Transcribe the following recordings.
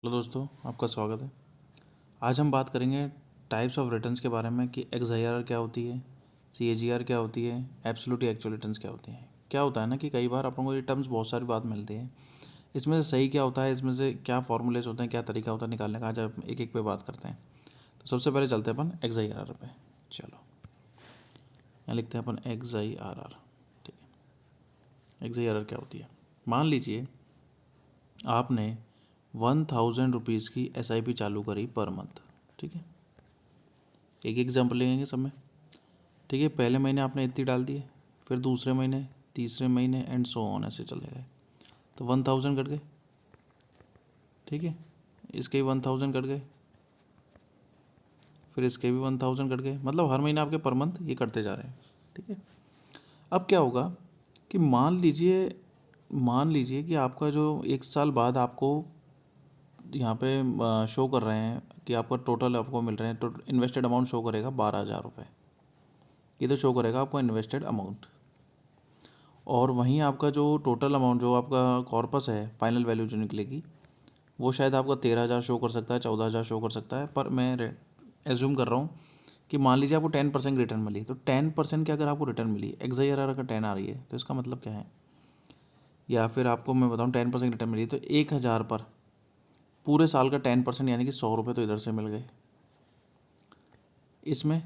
Hello दोस्तों, आपका स्वागत है। आज हम बात करेंगे टाइप्स ऑफ रिटर्न्स के बारे में कि एक्सआईआर क्या होती है, सीएजीआर क्या होती है, एब्सोल्यूट एक्चुअल रिटर्न्स क्या होती हैं। क्या होता है ना कि कई बार अपन को ये टर्म्स बहुत सारी बात मिलती है, इसमें से सही क्या होता है, इसमें से क्या फॉर्मूलेज होते हैं, क्या तरीका होता है निकालने का। आज आप एक एक पे बात करते हैं। तो सबसे पहले चलते हैं अपन एक्सआईआर पे। चलो यहाँ लिखते हैं अपन एक्सआईआर। ठीक है, एक्सआईआर क्या होती है। मान लीजिए आपने 1000 रुपीज़ की SIP चालू करी पर मंथ। ठीक है, एक एग्जाम्पल लेंगे सब में। ठीक है, पहले महीने आपने इतनी डाल दी है, फिर दूसरे महीने, तीसरे महीने एंड सो ऑन ऐसे चले गए, तो 1000 कट गए। ठीक है, इसके भी 1000 कट गए, फिर इसके भी 1000 कट गए, मतलब हर महीने आपके पर मंथ ये कटते जा रहे हैं। ठीक है, अब क्या होगा कि मान लीजिए कि आपका जो 1 साल बाद आपको यहाँ पे शो कर रहे हैं कि आपका टोटल आपको मिल रहे हैं, तो इन्वेस्टेड अमाउंट शो करेगा 12,000 रुपये। ये तो शो करेगा आपको इन्वेस्टेड अमाउंट, और वहीं आपका जो टोटल अमाउंट जो आपका कॉर्पस है, फाइनल वैल्यू जो निकलेगी, वो शायद आपका 13,000 शो कर सकता है, 14,000 शो कर सकता है। पर मैं एज्यूम कर रहा हूँ कि मान लीजिए आपको 10% रिटर्न मिली, तो 10% की अगर आपको रिटर्न मिली, एक्सआईआर अगर 10 आ रही है, तो इसका मतलब क्या है, या फिर आपको मैं बताऊँ 10% रिटर्न मिली, तो 1,000 पर पूरे साल का 10% यानी कि 100 रुपये तो इधर से मिल गए। इसमें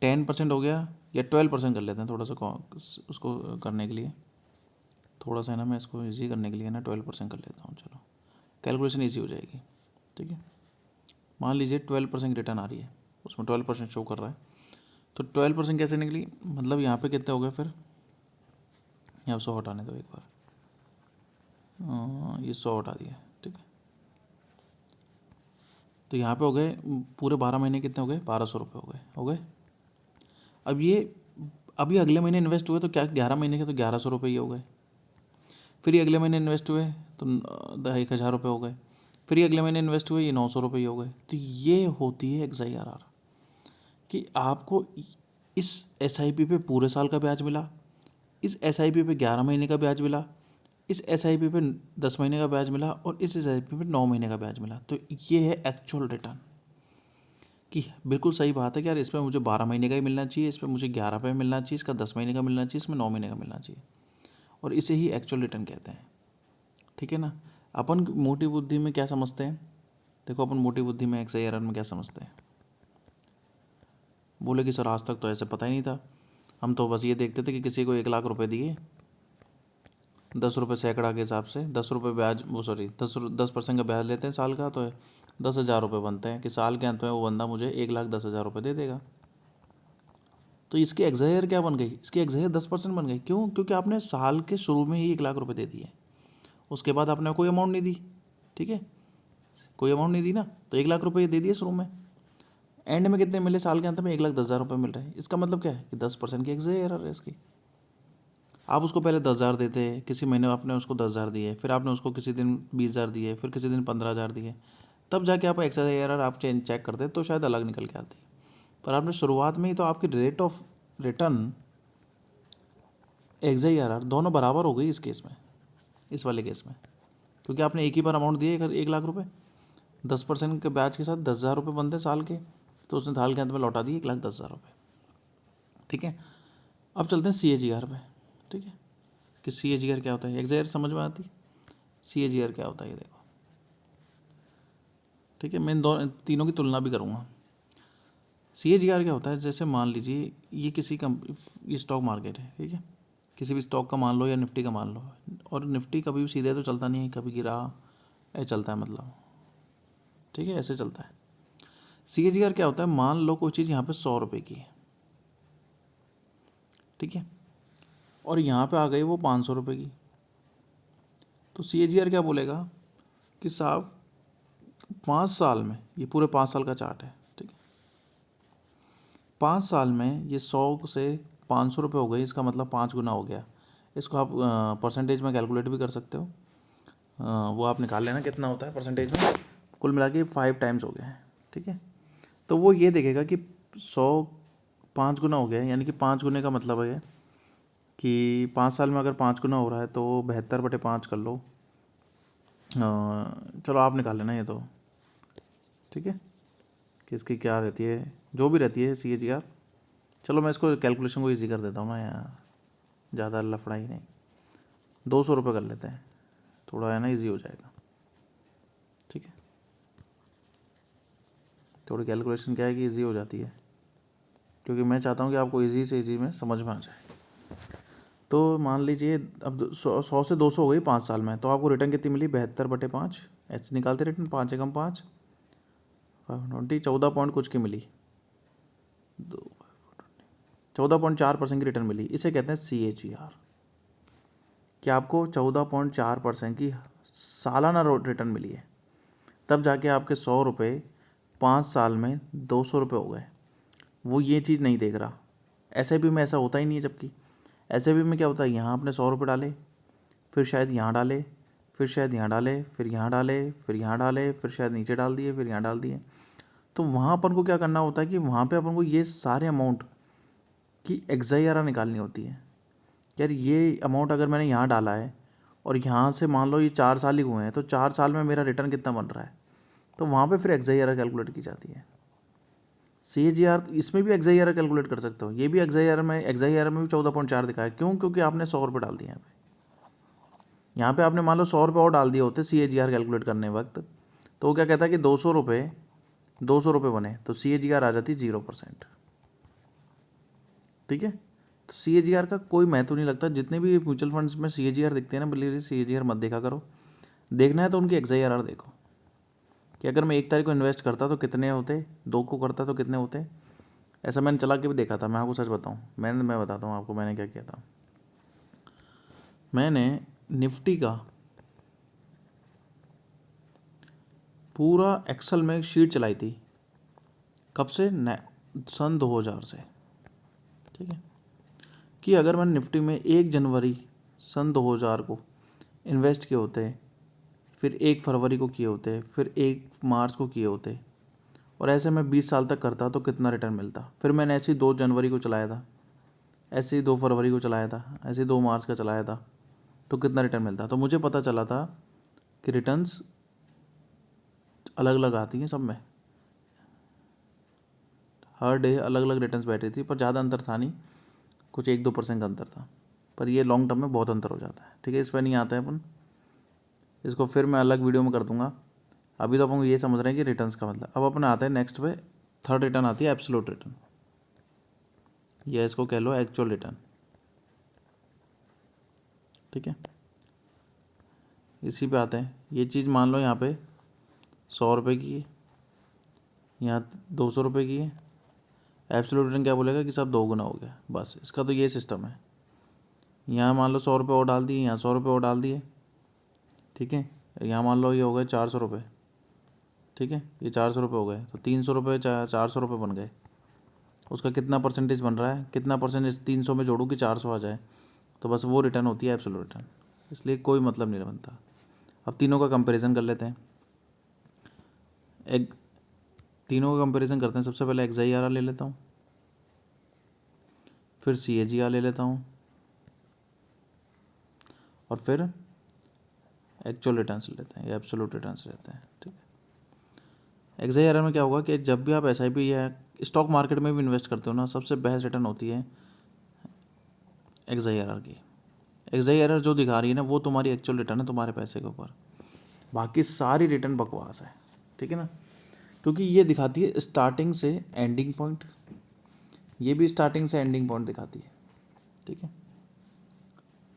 10% हो गया, या 12% कर लेते हैं थोड़ा सा उसको करने के लिए, थोड़ा सा है ना, मैं इसको इजी करने के लिए ना 12% कर लेता हूँ। चलो कैलकुलेशन इजी हो जाएगी। ठीक है, मान लीजिए 12% रिटर्न आ रही है, उसमें 12% शो कर रहा है, तो 12% कैसे निकली, मतलब यहाँ पे कितने हो गए, फिर यहाँ 100 हटाने दो एक बार, ये 100 हटा दिया। ठीक है, तो यहाँ पे हो गए पूरे 12 महीने कितने हो गए, 1,200 रुपये हो गए। अब ये अभी अगले महीने इन्वेस्ट हुए तो क्या 11 महीने के तो 1,100 रुपये ही हो गए। फिर ये अगले महीने इन्वेस्ट हुए तो 1,000 रुपये हो गए। फिर ये अगले महीने इन्वेस्ट हुए, ये 900 रुपये ही हो गए। तो ये होती है एक्सआईआर, कि आपको इस SIP पे पूरे साल का ब्याज मिला, इस SIP पे 11 महीने का ब्याज मिला, इस SIP पे 10 महीने का ब्याज मिला, और इस SIP पे 9 महीने का ब्याज मिला। तो ये है एक्चुअल रिटर्न। कि बिल्कुल सही बात है कि यार इस पर मुझे 12 महीने का ही मिलना चाहिए, इस पर मुझे 11 पे मिलना चाहिए, इसका 10 महीने का मिलना चाहिए, इसमें 9 महीने का मिलना चाहिए, और इसे ही एक्चुअल रिटर्न कहते हैं। ठीक है ना। अपन मोटी बुद्धि में क्या समझते हैं, देखो अपन मोटी बुद्धि में एक्सआईआर में क्या समझते हैं, बोले कि सर आज तक तो ऐसे पता ही नहीं था, हम तो बस ये देखते थे कि किसी को 1,00,000 रुपये दिए, 10 रुपये सैकड़ा के हिसाब से, 10 रुपये ब्याज, वो सॉरी 10% का ब्याज लेते हैं साल का, तो 10,000 रुपये बनते हैं कि साल के अंत में वो बंदा मुझे 1,10,000 रुपये दे देगा। तो इसकी एक्सआईआर क्या बन गई, इसकी एक्सआईआर 10% बन गई। क्यों? क्योंकि आपने साल के शुरू में ही 1,00,000 रुपये दे दिए, उसके बाद आपने कोई अमाउंट नहीं दी। ठीक है, कोई अमाउंट नहीं दी ना, तो 1,00,000 रुपये दे दिए शुरू में, एंड में कितने मिले, साल के अंत में 1,10,000 रुपये मिल रहे हैं। इसका मतलब क्या है कि 10% की एक्सआईआर है इसकी। आप उसको पहले 10,000 देते, किसी महीने आपने उसको 10,000 दिए, फिर आपने उसको किसी दिन 20,000 दिए, फिर किसी दिन 15,000 दिए, तब जाके आप एक्सआईआर आप चेक करते तो शायद अलग निकल के आती। पर आपने शुरुआत में ही तो आपकी रेट ऑफ रिटर्न एक्सआईआर दोनों बराबर हो गई इस केस में, इस वाले केस में, क्योंकि आपने एक ही बार अमाउंट दिए 1,00,000 रुपये, 10% के ब्याज के साथ 10,000 रुपये बनते साल के, तो उसने साल के अंत में लौटा दिए 1,10,000 रुपये। ठीक है, अब चलते हैं सीएजीआर पे। ठीक है, कि सीएजीआर क्या होता है, एक्सआईआर समझ में आती, सीएजीआर क्या होता है ये देखो। ठीक है, मैं इन तीनों की तुलना भी करूँगा। सीएजीआर क्या होता है, जैसे मान लीजिए ये किसी ये स्टॉक मार्केट है। ठीक है, किसी भी स्टॉक का मान लो या निफ्टी का मान लो, और निफ्टी कभी भी सीधे तो चलता नहीं है, कभी गिरा ऐसे चलता है, मतलब ठीक है ऐसे चलता है। सीएजीआर क्या होता है, मान लो कोई चीज़ यहाँ पे 100 रुपये की है, ठीक है, और यहाँ पे आ गई वो 500 रुपये की, तो सीएजीआर क्या बोलेगा कि साहब 5 साल में, ये पूरे 5 साल का चार्ट है, ठीक है, 5 साल में ये 100 से 500 रुपये हो गई, इसका मतलब 5 गुना हो गया। इसको आप परसेंटेज में कैलकुलेट भी कर सकते हो, वो आप निकाल लेना कितना होता है परसेंटेज में, कुल मिला के 5 टाइम्स हो गया है। ठीक है, तो वो ये देखेगा कि 100 5 गुना हो गया है, यानी कि 5 गुने का मतलब है कि 5 साल में अगर 5 गुना हो रहा है तो 72/5 कर लो, चलो आप निकाल लेना ये तो, ठीक है, कि इसकी क्या रहती है, जो भी रहती है CAGR। चलो मैं इसको कैलकुलेशन को ईजी कर देता हूँ ना यार, ज़्यादा लफड़ा ही नहीं, 200 रुपये कर लेते हैं, थोड़ा है ना ईजी हो जाएगा, ठीक है। थोड़ी कैलकुलेशन क्या है कि ईजी हो जाती है, क्योंकि मैं चाहता हूँ कि आपको ईजी से ईजी में समझ में आ जाए। तो मान लीजिए अब 100 से 200 हो गई 5 साल में, तो आपको रिटर्न कितनी मिली, 72/5, ऐसे निकालते रिटर्न, 5 एकम 5, 520, 14 पॉइंट कुछ की मिली, 14.4% की रिटर्न मिली। इसे कहते हैं CAGR, कि आपको 14.4% की सालाना रिटर्न मिली है, तब जाके आपके 100 रुपये 5 साल में 200 रुपये हो गए। वो ये चीज़ नहीं देख रहा। ऐसे भी में ऐसा होता ही नहीं है, जबकि ऐसे भी में क्या होता है, यहाँ आपने 100 रुपये डाले, फिर शायद यहाँ डाले, फिर शायद यहाँ डाले, फिर यहाँ डाले, फिर यहाँ डाले, फिर शायद नीचे डाल दिए, फिर यहाँ डाल दिए। तो वहाँ अपन को क्या करना होता है कि वहाँ पे अपन को ये सारे अमाउंट की XIRR निकालनी होती है। यार ये अमाउंट अगर मैंने यहाँ डाला है और यहाँ से मान लो ये 4 साल ही हुए हैं, तो 4 साल में मेरा रिटर्न कितना बन रहा है, तो वहाँ पे फिर XIRR कैलकुलेट की जाती है। CAGR इसमें भी XIRR कैलकुलेट कर सकते हो, ये भी XIRR में भी 14.4 दिखाया। क्यों? क्योंकि आपने 100 रुपये डाल दिए यहाँ पे आपने मान लो 100 रुपये और डाल दिए होते CAGR कैलकुलेट करने वक्त, तो वो क्या कहता है कि 200 रुपये बने, तो CAGR आ जाती 0%, ठीक है। तो CAGR का कोई महत्व नहीं लगता। जितने भी म्यूचुअल फंड्स में CAGR दिखते हैं ना, बल्कि CAGR मत देखा करो, देखना है तो उनकी XIRR देखो, कि अगर मैं 1 तारीख को इन्वेस्ट करता तो कितने होते, 2 को करता तो कितने होते। ऐसा मैंने चला के भी देखा था। मैं आपको सच बताऊँ, मैं बताता हूँ आपको मैंने क्या किया था। मैंने निफ्टी का पूरा एक्सेल में एक शीट चलाई थी, कब से, सन 2000 से, ठीक है, कि अगर मैंने निफ्टी में 1 जनवरी सन 2000 को इन्वेस्ट किए होते, फिर 1 फरवरी को किए होते, फिर 1 मार्च को किए होते, और ऐसे मैं 20 साल तक करता तो कितना रिटर्न मिलता। फिर मैंने ऐसे ही 2 जनवरी को चलाया था, ऐसे ही 2 फरवरी को चलाया था, ऐसे ही 2 मार्च का चलाया था, तो कितना रिटर्न मिलता। तो मुझे पता चला था कि रिटर्न्स अलग अलग आती हैं सब में, हर डे अलग अलग रिटर्न्स बैठी थी, पर ज़्यादा अंतर था नहीं, कुछ 1-2% का अंतर था, पर ये लॉन्ग टर्म में बहुत अंतर हो जाता है, ठीक है। इस पर नहीं आता है अपन, इसको फिर मैं अलग वीडियो में कर दूंगा। अभी तो अपन ये समझ रहे हैं कि रिटर्न्स का मतलब। अब अपन आते हैं नेक्स्ट पे, थर्ड रिटर्न आती है एब्सोल्यूट रिटर्न, या इसको कह लो एक्चुअल रिटर्न, ठीक है। इसी पे आते हैं। ये चीज़ मान लो यहाँ पे 100 रुपये की है, यहाँ 200 रुपये की है। एब्सोल्यूट रिटर्न क्या बोलेगा कि सब 2 गुना हो गया, बस इसका तो ये सिस्टम है। यहाँ मान लो 100 रुपये और डाल दिए, यहाँ 100 रुपये और डाल दिए, ठीक है। यहाँ मान लो ये हो गए 400 रुपये, ठीक है, ये 400 रुपये हो गए, तो 300 रुपये 400 रुपये बन गए। उसका कितना परसेंटेज बन रहा है, कितना परसेंटेज 300 में जोड़ूँ कि 400 आ जाए, तो बस वो रिटर्न होती है एब्सोल्यूट रिटर्न। इसलिए कोई मतलब नहीं बनता। अब तीनों का कंपैरिजन कर लेते हैं। एक तीनों का कंपैरिजन करते हैं। सबसे पहले XIRR ले लेता हूँ, फिर CAGR ले लेता हूँ, और फिर एक्चुअल रिटर्न्स लेते हैं या एब्सोल्यूट रिटर्न्स लेते हैं, ठीक है। XIRR में क्या होगा कि जब भी आप SIP या स्टॉक मार्केट में भी इन्वेस्ट करते हो ना, सबसे बेस्ट रिटर्न होती है XIRR की। XIRR जो दिखा रही है ना, वो तुम्हारी एक्चुअल रिटर्न है तुम्हारे पैसे के ऊपर। बाकी सारी रिटर्न बकवास है, ठीक है ना, क्योंकि ये दिखाती है स्टार्टिंग से एंडिंग पॉइंट, ये भी स्टार्टिंग से एंडिंग पॉइंट दिखाती है, ठीक है।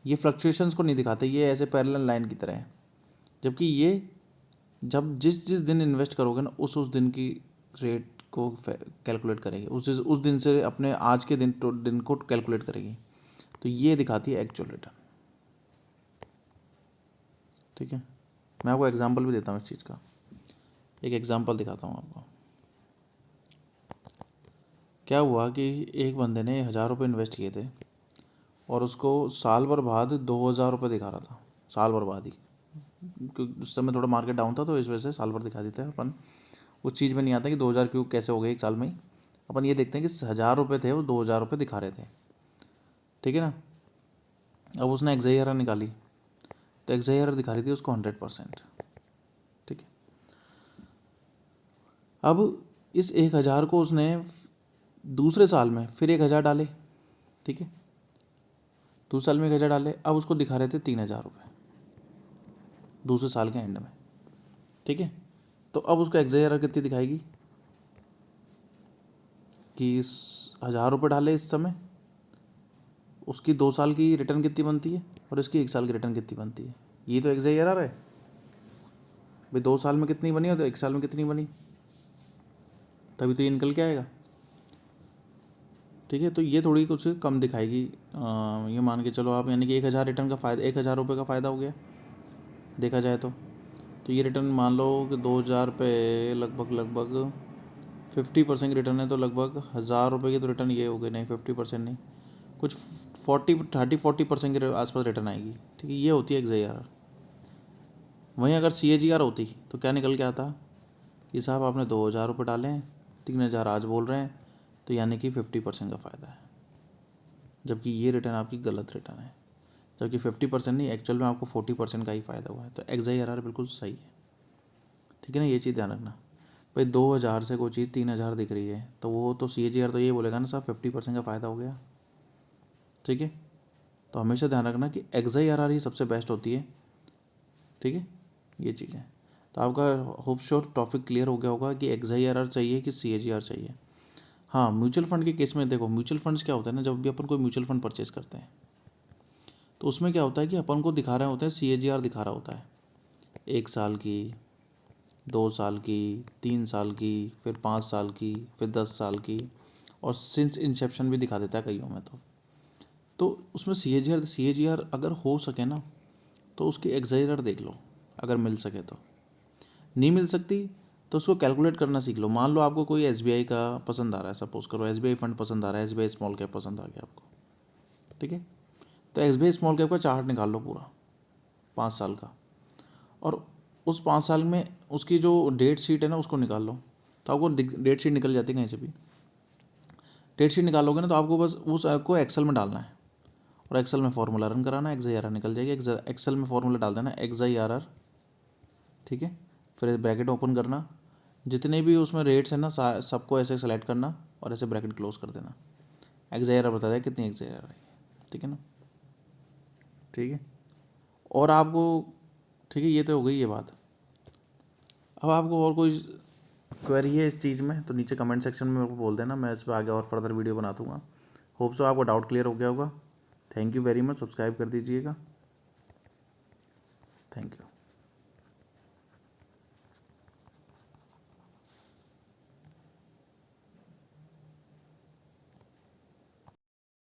ये फ्लक्चुएशंस को नहीं दिखाते, ये ऐसे पैरेलल लाइन की तरह है। जबकि ये जब जिस जिस दिन इन्वेस्ट करोगे ना, उस दिन की रेट को कैलकुलेट करेगी, उस दिन से अपने आज के दिन को कैलकुलेट करेगी। तो ये दिखाती है एक्चुअल रिटर्न, ठीक है। मैं आपको एग्जांपल भी देता हूँ इस चीज़ का। एक एग्जांपल दिखाता हूँ आपको। क्या हुआ कि एक बंदे ने 1000 रुपये इन्वेस्ट किए थे, और उसको साल भर बाद 2000 रुपये दिखा रहा था, साल भर बाद ही, क्योंकि उस समय थोड़ा मार्केट डाउन था, तो इस वजह से साल भर दिखा देते हैं। अपन उस चीज़ में नहीं आता कि 2000 क्यों कैसे हो गए एक साल में ही। अपन ये देखते हैं कि 1000 रुपये थे, वो 2000 रुपये दिखा रहे थे, ठीक है ना। अब उसने XIRR निकाली, तो XIRR दिखा रही थी उसको 100%, अब इस 1000 को उसने दूसरे साल में फिर 1000 डाले, ठीक है, दूसरे साल में 1000 डाले, अब उसको दिखा रहे थे 3000 रुपये दूसरे साल के एंड में, ठीक है। तो अब उसको एक्सआईआर कितनी दिखाएगी कि 1000 रुपये डाले इस समय, उसकी 2 साल की रिटर्न कितनी बनती है और इसकी 1 साल की रिटर्न कितनी बनती है। ये तो एक्सआईआर है भाई, 2 साल में कितनी बनी और तो 1 साल में कितनी बनी, तभी तो ये निकल के आएगा, ठीक है। तो ये थोड़ी कुछ कम दिखाएगी। ये मान के चलो आप, यानी कि 1000 रिटर्न का फ़ायदा, 1000 रुपये का फ़ायदा हो गया देखा जाए तो ये रिटर्न मान लो कि 2000 पे लगभग 50% की रिटर्न है, तो लगभग 1000 रुपये की तो रिटर्न ये हो गई, नहीं 50% नहीं, कुछ 40% के आसपास रिटर्न आएगी, ठीक है। ये होती है एक्सआईआर। वहीं अगर CAGR होती तो क्या निकल के आता कि साहब आपने 2000 रुपये डाले हैं, 3000 आज बोल रहे हैं, तो यानी कि 50% का फ़ायदा है, जबकि ये रिटर्न आपकी गलत रिटर्न है, जबकि 50% नहीं, एक्चुअल में आपको 40% का ही फ़ायदा हुआ है। तो एक्सआईआर बिल्कुल सही है, ठीक है ना। ये चीज़ ध्यान रखना भाई, 2000 से कोई चीज़ 3000 दिख रही है तो वो तो CAGR तो ये बोलेगा ना साहब 50% का फ़ायदा हो गया, ठीक है। तो हमेशा ध्यान रखना कि एक्सआईआर ही सबसे बेस्ट होती है, ठीक है। ये चीज़ें तो आपका होप श्योर टॉपिक क्लियर हो गया होगा कि एक्सआईआर चाहिए कि CAGR चाहिए। हाँ, म्यूचुअल फंड के केस में देखो, म्यूचुअल फंड्स क्या होता है ना, जब भी अपन कोई म्यूचुअल फंड परचेज करते हैं तो उसमें क्या होता है कि अपन को दिखा रहे होते हैं, CAGR दिखा रहा होता है 1 साल की, 2 साल की, 3 साल की, फिर 5 साल की, फिर 10 साल की, और सिंस इंसेप्शन भी दिखा देता है कईयों में। तो उसमें CAGR अगर हो सके ना तो उसकी एक्सआईआर देख लो, अगर मिल सके तो। नहीं मिल सकती तो उसको कैलकुलेट करना सीख लो। मान लो आपको कोई SBI का पसंद आ रहा है, सपोज करो SBI फंड पसंद आ रहा है, SBI स्मॉल कैप पसंद आ गया आपको, ठीक है। तो SBI स्मॉल कैप का चार्ट निकाल लो पूरा 5 साल का, और उस 5 साल में उसकी जो डेट शीट है ना उसको निकाल लो, तो आपको डेट शीट निकल जाती है कहीं से भी। डेट शीट निकालोगे ना तो आपको बस उस को एक्सेल में डालना है, और एक्सेल में फॉर्मूला रन कराना है, एक्सआईआर निकल जाएगी। एक्सेल में फॉर्मूला डाल देना XIRR, ठीक है। फिर ब्रैकेट ओपन करना, जितने भी उसमें रेट्स हैं ना सबको ऐसे सेलेक्ट करना और ऐसे ब्रैकेट क्लोज कर देना। XIRR बता दें कितनी XIRR है, ठीक है ना, ठीक है। और आपको, ठीक है, ये तो हो गई ये बात। अब आपको और कोई क्वेरी है इस चीज़ में तो नीचे कमेंट सेक्शन में मेरे को बोल देना, मैं इस पर आगे और फर्दर वीडियो बना दूँगा। होप सो आपको डाउट क्लियर हो गया होगा। Thank you very much, subscribe कर दीजिएगा।